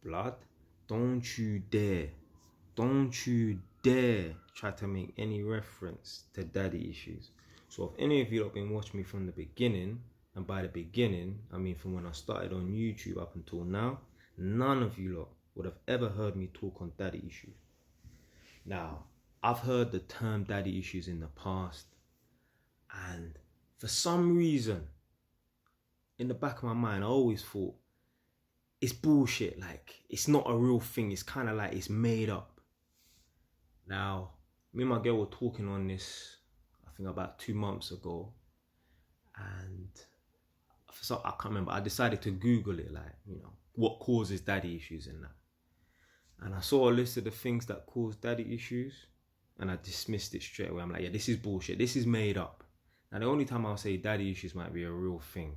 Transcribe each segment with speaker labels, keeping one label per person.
Speaker 1: blood, don't you dare try to make any reference to daddy issues. So if any of you have been watching me from the beginning, and by the beginning, I mean from when I started on YouTube up until now, none of you lot would have ever heard me talk on daddy issues. Now, I've heard the term daddy issues in the past, and for some reason, in the back of my mind, I always thought, it's bullshit, like, it's not a real thing, it's kind of like it's made up. Now, me and my girl were talking on this, I think about 2 months ago, and so I can't remember, I decided to Google it, like, you know, what causes daddy issues and that. And I saw a list of the things that cause daddy issues, and I dismissed it straight away. I'm like, yeah, this is bullshit, this is made up. Now, the only time I'll say daddy issues might be a real thing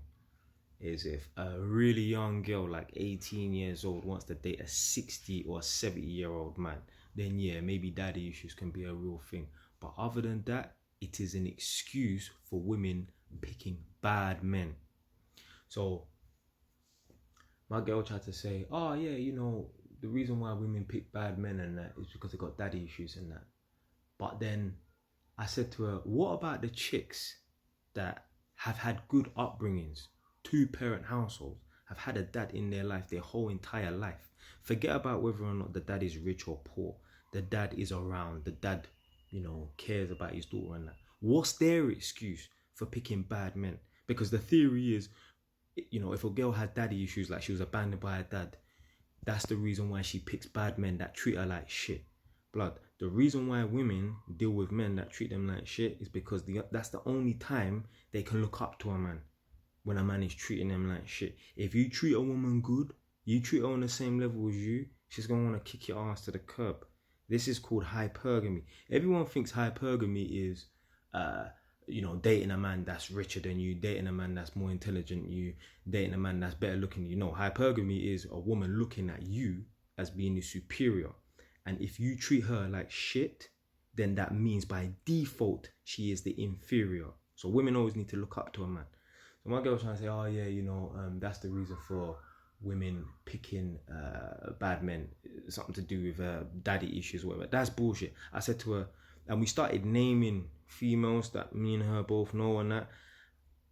Speaker 1: is if a really young girl, like 18 years old, wants to date a 60 or 70-year-old man, then yeah, maybe daddy issues can be a real thing. But other than that, it is an excuse for women picking bad men. So my girl tried to say, oh yeah, you know, the reason why women pick bad men and that is because they got daddy issues and that. But then I said to her, what about the chicks that have had good upbringings, 2-parent households, have had a dad in their life their whole entire life? Forget about whether or not the dad is rich or poor. The dad is around. The dad, you know, cares about his daughter and that. What's their excuse for picking bad men? Because the theory is, you know, if a girl had daddy issues, like she was abandoned by her dad, that's the reason why she picks bad men that treat her like shit. Blood. The reason why women deal with men that treat them like shit is because that's the only time they can look up to a man. When a man is treating them like shit. If you treat a woman good, you treat her on the same level as you, she's going to want to kick your ass to the curb. This is called hypergamy. Everyone thinks hypergamy is, you know, dating a man that's richer than you, dating a man that's more intelligent than you, dating a man that's better looking than you. No, hypergamy is a woman looking at you as being the superior. And if you treat her like shit, then that means by default, she is the inferior. So women always need to look up to a man. So my girl was trying to say, oh yeah, you know, that's the reason for women picking bad men, something to do with daddy issues or whatever. That's bullshit. I said to her, and we started naming females that me and her both know and that.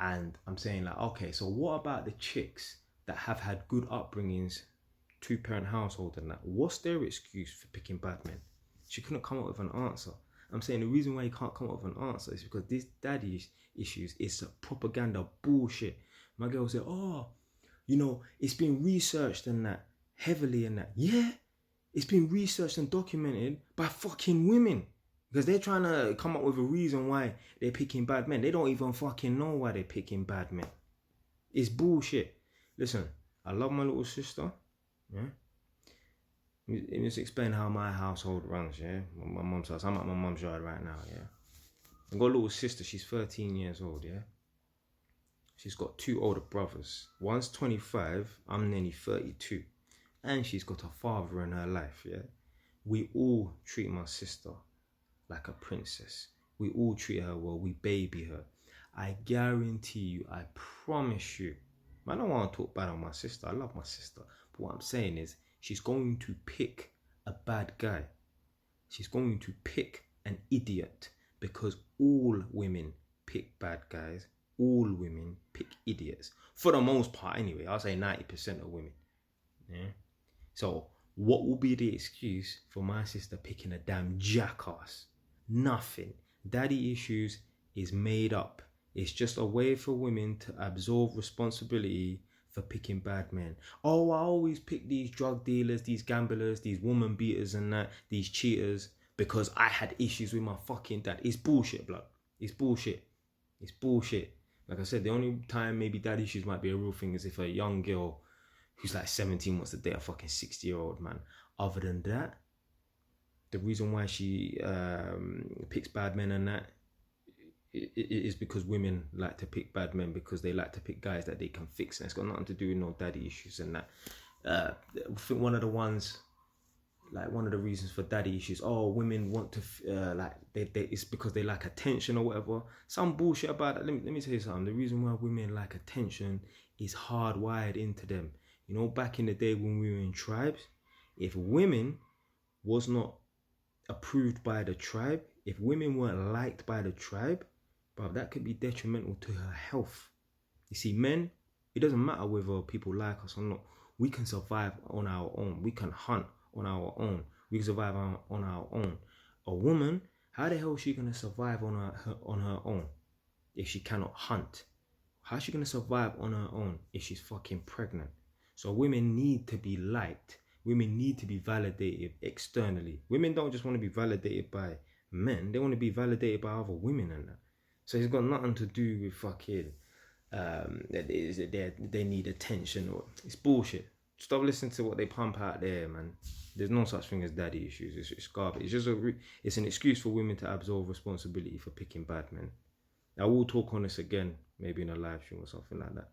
Speaker 1: And I'm saying like, okay, so what about the chicks that have had good upbringings, 2-parent household and that? What's their excuse for picking bad men? She couldn't come up with an answer. I'm saying the reason why you can't come up with an answer is because this daddy issues is propaganda bullshit. My girl said, oh, you know, it's been researched and that, heavily and that. Yeah, it's been researched and documented by fucking women. Because they're trying to come up with a reason why they're picking bad men. They don't even fucking know why they're picking bad men. It's bullshit. Listen, I love my little sister. Yeah. Let me just explain how my household runs, yeah? My mum's house. I'm at my mum's yard right now, yeah? I've got a little sister. She's 13 years old, yeah? She's got 2 older brothers. One's 25. I'm nearly 32. And she's got a father in her life, yeah? We all treat my sister like a princess. We all treat her well. We baby her. I guarantee you, I promise you, I don't want to talk bad on my sister. I love my sister. But what I'm saying is, she's going to pick a bad guy. She's going to pick an idiot, because all women pick bad guys. All women pick idiots. For the most part, anyway. I'll say 90% of women. Yeah. So, what will be the excuse for my sister picking a damn jackass? Nothing. Daddy issues is made up. It's just a way for women to absorb responsibility for picking bad men. Oh, I always pick these drug dealers, these gamblers, these woman beaters and that, these cheaters, because I had issues with my fucking dad. It's bullshit, blood. It's bullshit. It's bullshit. Like I said, the only time maybe dad issues might be a real thing is if a young girl who's like 17 wants to date a fucking 60-year-old man. Other than that, the reason why she picks bad men and that is because women like to pick bad men, because they like to pick guys that they can fix, and it's got nothing to do with no daddy issues and that. I think one of the reasons for daddy issues, oh, women want to it's because they like attention or whatever. Some bullshit about that. Let me tell you something. The reason why women like attention is hardwired into them. You know, back in the day when we were in tribes, if women was not approved by the tribe, if women weren't liked by the tribe, bro, that could be detrimental to her health. You see, men, it doesn't matter whether people like us or not. We can survive on our own. We can hunt on our own. We can survive on our own. A woman, how the hell is she gonna survive on her own if she cannot hunt? How's she gonna survive on her own if she's fucking pregnant? So women need to be liked. Women need to be validated externally. Women don't just want to be validated by men. They want to be validated by other women and that. So it's got nothing to do with fucking they need attention, or it's bullshit. Stop listening to what they pump out there, man. There's no such thing as daddy issues. It's garbage. It's just it's an excuse for women to absorb responsibility for picking bad men. I will talk on this again, maybe in a live stream or something like that.